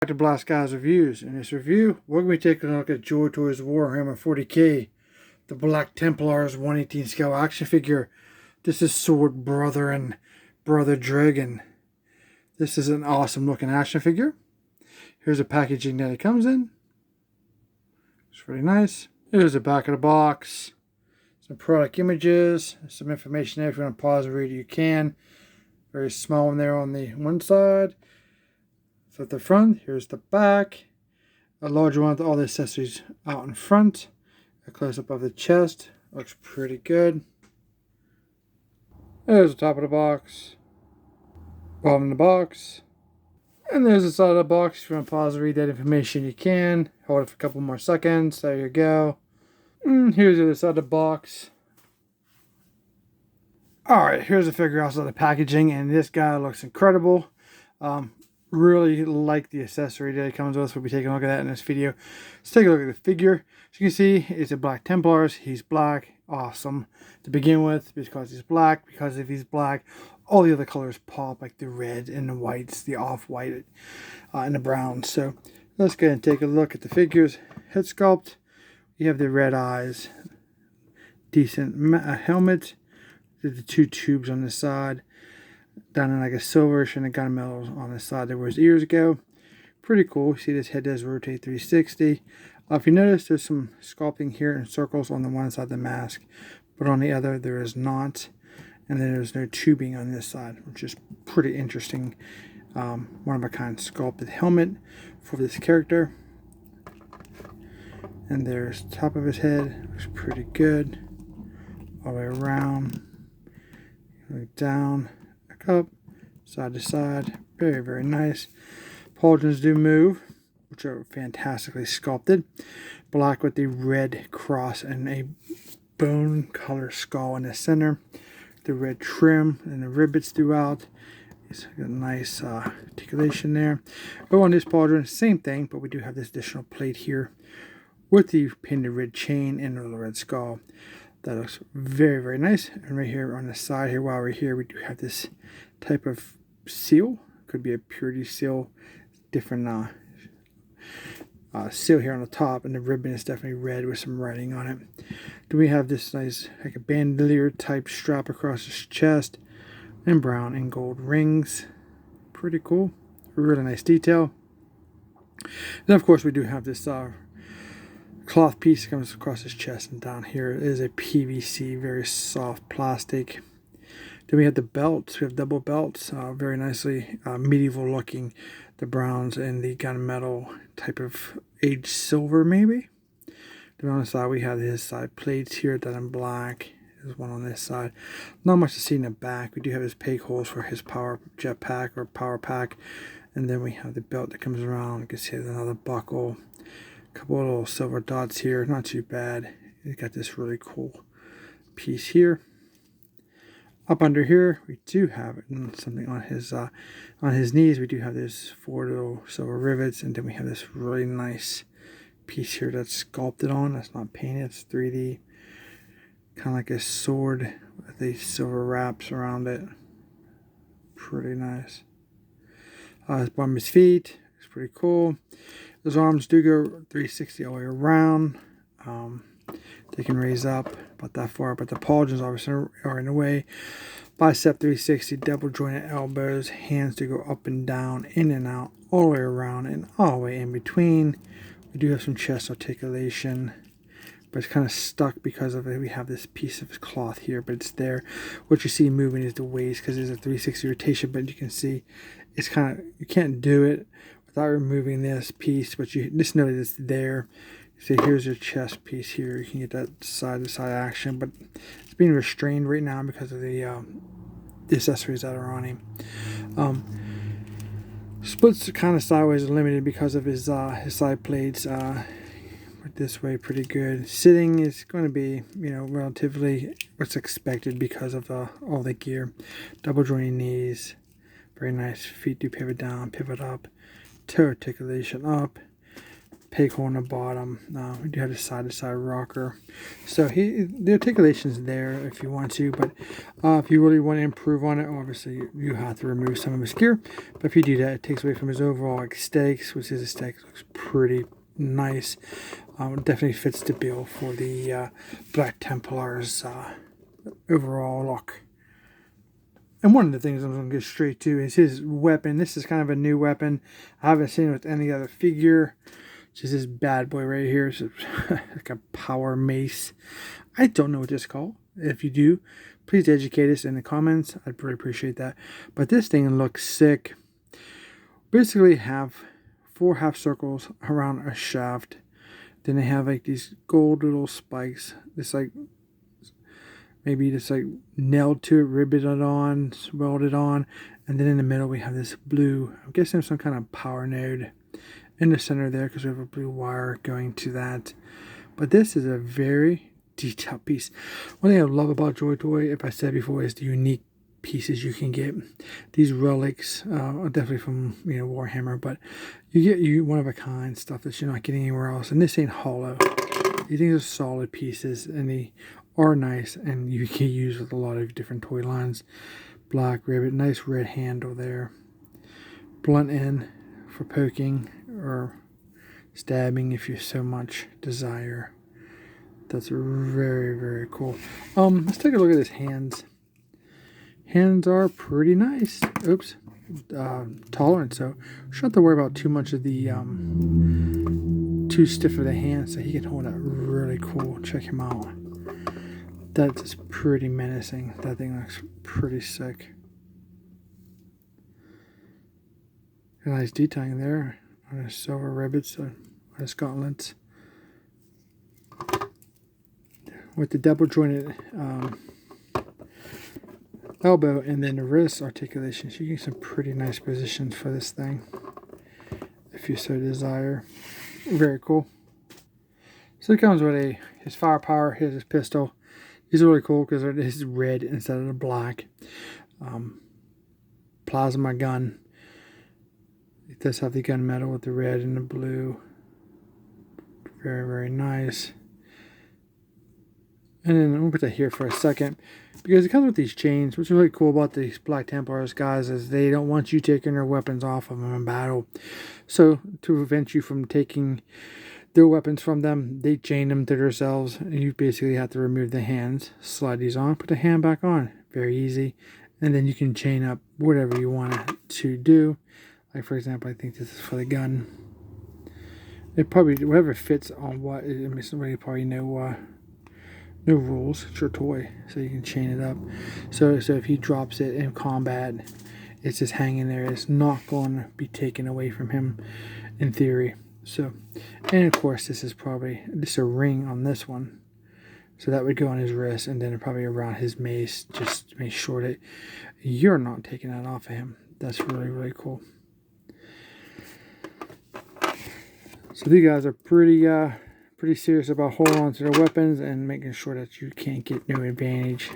To Blast Guys Reviews. In this review, we're going to be taking a look at Joytoy's Warhammer 40k, the Black Templars 1/18 scale action figure. This is Sword Brother and Brother Dragen. This is an awesome looking action figure. Here's the packaging that it comes in. It's really nice. Here's the back of the box. Some product images, some information there. If you want to pause and read it, you can. Very small one there on the one side. So at the front, here's the back. A larger one with all the accessories out in front. A close-up of the chest. Looks pretty good. There's the top of the box. Bottom of the box. And there's the side of the box. If you want to pause and read that information, you can. Hold it for a couple more seconds. There you go. And here's the other side of the box. Alright, here's the figure outside the packaging. And this guy looks incredible. Really like the accessory that it comes with. We'll be taking a look at that in this video. Let's take a look at the figure. As you can see, it's a Black Templars. He's black. Awesome to begin with because he's black. Because if he's black, all the other colors pop, like the red and the whites, the off-white, and the browns. So let's go ahead and take a look at the figure's head sculpt. You have the red eyes, decent helmet, the two tubes on the side. Down in like a silverish and a gunmetal on the side there where his ears go. Pretty cool. See, this head does rotate 360. If you notice, there's some sculpting here in circles on the one side of the mask, but on the other there is not. And then there's no tubing on this side, which is pretty interesting. One of a kind sculpted helmet for this character. And there's the top of his head. Looks pretty good. All the way around. Down. Up, side to side, very, very nice. Pauldrons do move, which are fantastically sculpted. Black with the red cross and a bone color skull in the center. The red trim and the rivets throughout. It's got a nice articulation there. Oh, on this pauldron, same thing, but we do have this additional plate here with the painted red chain and the red skull. That looks very, very nice. And right here on the side here, while we're here, we do have this type of seal. Could be a purity seal. Different seal here on the top. And the ribbon is definitely red with some writing on it. Then we have this nice, like a bandolier type strap across his chest. And brown and gold rings. Pretty cool. Really nice detail. Then, of course, we do have this cloth piece that comes across his chest, and down here is a PVC, very soft plastic. Then we have the belts. We have double belts, very nicely medieval looking. The browns and the gunmetal type of aged silver, maybe. Then on the side we have his side plates here that in black. There's one on this side. Not much to see in the back. We do have his peg holes for his power jetpack or power pack, and then we have the belt that comes around. You can see there's another buckle. Couple of little silver dots here, not too bad. You got this really cool piece here. Up under here, we do have something on his knees. We do have this 4 little silver rivets, and then we have this really nice piece here that's sculpted on. That's not painted; it's 3D, kind of like a sword with these silver wraps around it. Pretty nice. His bottom of his feet. It's pretty cool. Those arms do go 360 all the way around. They can raise up about that far, but the pauldrons obviously are in the way. Bicep 360, double jointed elbows. Hands do go up and down, in and out, all the way around, and all the way in between. We do have some chest articulation, but it's kind of stuck because of it. We have this piece of cloth here, but it's there. What you see moving is the waist because there's a 360 rotation, but you can see it's kind of, you can't do it without removing this piece, but you just know that it's there. So here's your chest piece here. You can get that side-to-side action, but it's being restrained right now because of the accessories that are on him. Splits kind of sideways are limited because of his side plates. This way, pretty good. Sitting is going to be, relatively what's expected because of all the gear. Double jointed knees, very nice. Feet do pivot down, pivot up. Toe articulation up, peg hole in the bottom. We do have the side-to-side rocker. So the articulation's there if you want to, but if you really want to improve on it, obviously you have to remove some of his gear. But if you do that, it takes away from his overall aesthetics, which his aesthetics looks pretty nice. It definitely fits the bill for the Black Templars overall look. And one of the things I'm going to get straight to is his weapon. This is kind of a new weapon. I haven't seen it with any other figure. Which is this bad boy right here. It's like a power mace. I don't know what this is called. If you do, please educate us in the comments. I'd really appreciate that. But this thing looks sick. Basically have 4 half circles around a shaft. Then they have like these gold little spikes. This like maybe just like nailed to it, ribbeted on, welded on, and then in the middle we have this blue, I'm guessing some kind of power node in the center there because we have a blue wire going to that. But this is a very detailed piece. One thing I love about Joytoy, if I said before, is the unique pieces you can get. These relics are definitely from Warhammer, but you get one of a kind stuff that you're not getting anywhere else. And this ain't hollow. These things are solid pieces, and they are nice, and you can use with a lot of different toy lines. Black rivet, nice red handle there. Blunt end for poking or stabbing if you so much desire. That's very, very cool. Let's take a look at his hands. Hands are pretty nice. Oops. Tolerant, so we shouldn't have to worry about too much of the too stiff of the hand, so he can hold that really cool. Check him out. That's pretty menacing. That thing looks pretty sick. A nice detailing there on his silver rivets on his gauntlets. With the double jointed elbow and then the wrist articulation, so you get some pretty nice positions for this thing if you so desire. Very cool. So it comes with his firepower. Here's his pistol. He's really cool because it is red instead of the black. Plasma gun. It does have the gunmetal with the red and the blue. Very, very nice. And then I'm going to put that here for a second because it comes with these chains. What's really cool about these Black Templars guys is they don't want you taking their weapons off of them in battle. So to prevent you from taking their weapons from them, they chain them to themselves, and you basically have to remove the hands, slide these on, put the hand back on. Very easy. And then you can chain up whatever you want to do. Like for example, I think this is for the gun. It probably, whatever fits on what, I mean, somebody probably know no rules. It's your toy, so you can chain it up. So if he drops it in combat, it's just hanging there. It's not going to be taken away from him in theory. So, and of course this is probably just a ring on this one, so that would go on his wrist, and then probably around his mace, just to make sure that you're not taking that off of him. That's really, really cool. So these guys are pretty serious about holding on to their weapons and making sure that you can't get no advantage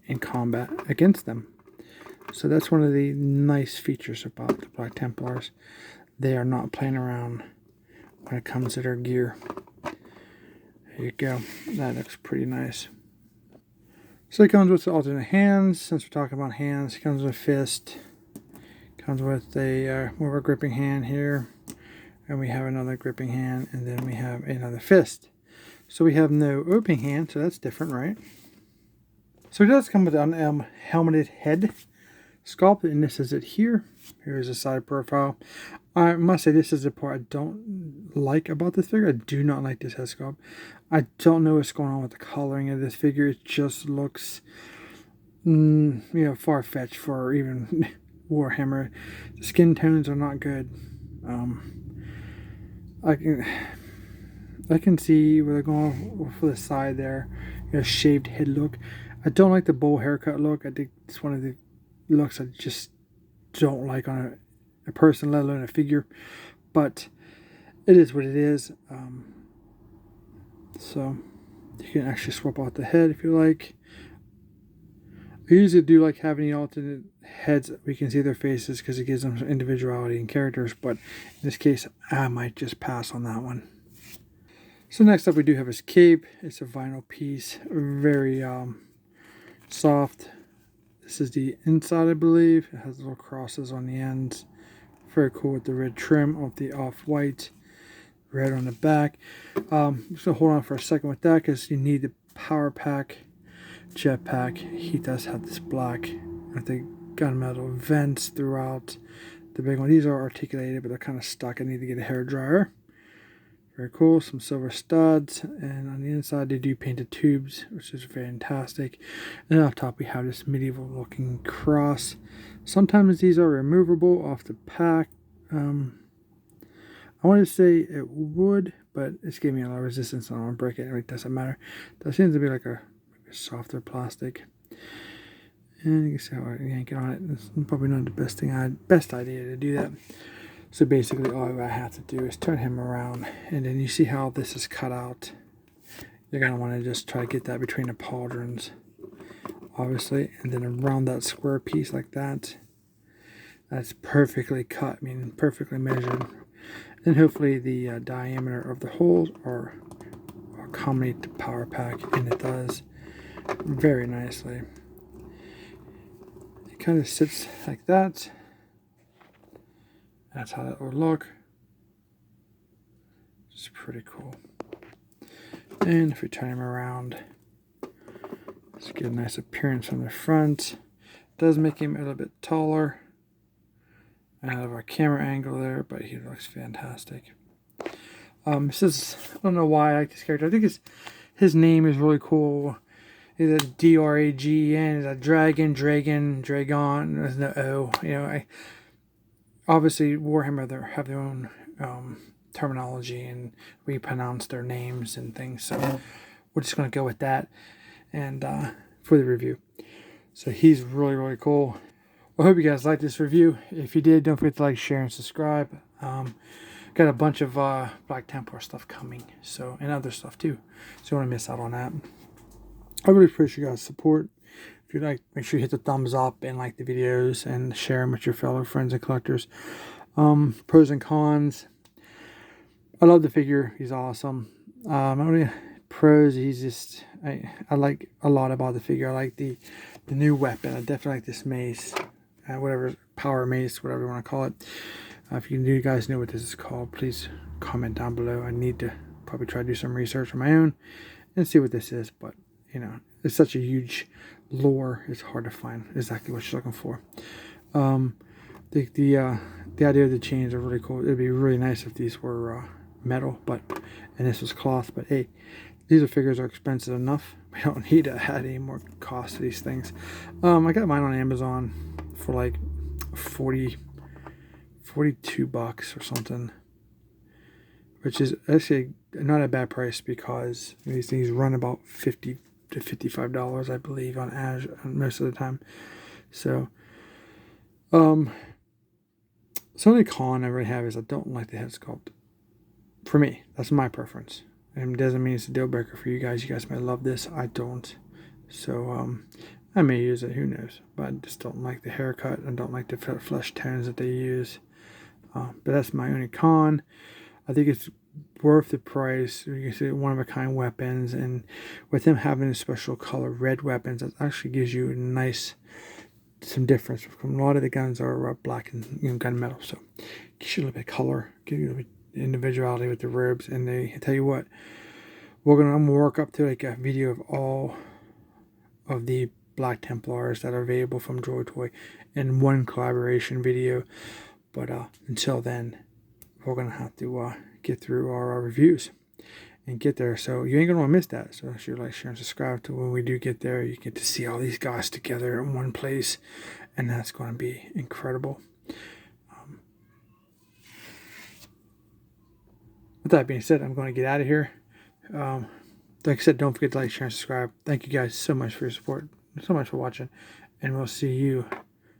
in combat against them. So that's one of the nice features about the Black Templars. They are not playing around when it comes to their gear. There you go. That looks pretty nice. So it comes with the alternate hands. Since we're talking about hands, it comes with a fist. Comes with a more of a gripping hand here. And we have another gripping hand, and then we have another fist. So we have no opening hand, so that's different, right? So it does come with an helmeted head sculpt, and this is it here. Here's a side profile. I must say this is the part I don't like about this figure. I do not like this head sculpt. I don't know what's going on with the coloring of this figure. It just looks, far-fetched for even Warhammer. The skin tones are not good. I can see where they're going for the side there. Shaved head look. I don't like the bowl haircut look. I think it's one of the looks I just don't like on a person, let alone a figure. But it is what it is. So you can actually swap out the head if you like. I usually do like having the alternate heads. We can see their faces because it gives them some individuality and characters. But in this case, I might just pass on that one. So next up we do have his cape. It's a vinyl piece, very soft. This is the inside, I believe. It has little crosses on the ends. Very cool with the red trim of the off-white. Red on the back. I'm just going to hold on for a second with that because you need the power pack, jetpack. He does have this black with the gunmetal vents throughout the big one. These are articulated, but they're kind of stuck. I need to get a hair dryer. Very cool. Some silver studs. And on the inside, they do painted tubes, which is fantastic. And up top, we have this medieval looking cross. Sometimes these are removable off the pack. I want to say it would, but it's giving me a lot of resistance. I don't want to break it. It doesn't matter. That seems to be like a softer plastic. And you can see how I yank it on it. It's probably not the best idea to do that. So basically, all I have to do is turn him around, and then you see how this is cut out. You're gonna want to just try to get that between the pauldrons, obviously, and then around that square piece like that. That's perfectly cut, meaning perfectly measured. And hopefully the diameter of the holes are accommodate the power pack, and it does very nicely. It kind of sits like that. That's how that would look. It's pretty cool. And if we turn him around, let's get a nice appearance from the front. It does make him a little bit taller. I have our camera angle there, but he looks fantastic. This is, I don't know why I like this character. I think his name is really cool. It's a D-R-A-G-E-N. It's a Dragen. There's no O. You know, obviously Warhammer have their own terminology, and we pronounce their names and things. So we're just going to go with that and for the review. So he's really, really cool. I hope you guys liked this review. If you did, don't forget to like, share, and subscribe. Got a bunch of Black Templar stuff coming, so, and other stuff too. So you don't want to miss out on that. I really appreciate you guys' support. If you like, make sure you hit the thumbs up and like the videos and share them with your fellow friends and collectors. Pros and cons. I love the figure. He's awesome. Only pros, he's just, I like a lot about the figure. I like the new weapon. I definitely like this mace. Whatever, power mace, whatever you want to call it. If you guys know what this is called, please comment down below. I need to probably try to do some research on my own and see what this is. But, you know, it's such a huge lore. It's hard to find exactly what you're looking for. The idea of the chains are really cool. It'd be really nice if these were metal, and this was cloth. But hey, these figures are expensive enough. We don't need to add any more cost to these things. I got mine on Amazon for like 42 bucks or something, which is actually not a bad price because these things run about $50 to $55, I believe, on Amazon most of the time. So, the only con I really have is I don't like the head sculpt. For me, that's my preference. And it doesn't mean it's a deal breaker for you guys. You guys might love this. I don't. So, I may use it. Who knows? But I just don't like the haircut. I don't like the flesh tones that they use. But that's my only con. I think it's worth the price. You can see one-of-a-kind weapons. And with him having a special color red weapons, that actually gives you a nice, some difference. A lot of the guns are black and gunmetal. So it gives you a little bit of color. Give you a little bit individuality with the robes. And I tell you what, I'm gonna work up to like a video of all of the Black Templars that are available from Joytoy in one collaboration video. But until then, we're gonna have to get through our reviews and get there. So you ain't gonna want to miss that. So make sure you like, share, and subscribe to when we do get there. You get to see all these guys together in one place, and that's going to be incredible. With that being said, I'm going to get out of here. Like I said, don't forget to like, share, and subscribe. Thank you guys so much for your support, so much for watching, and we'll see you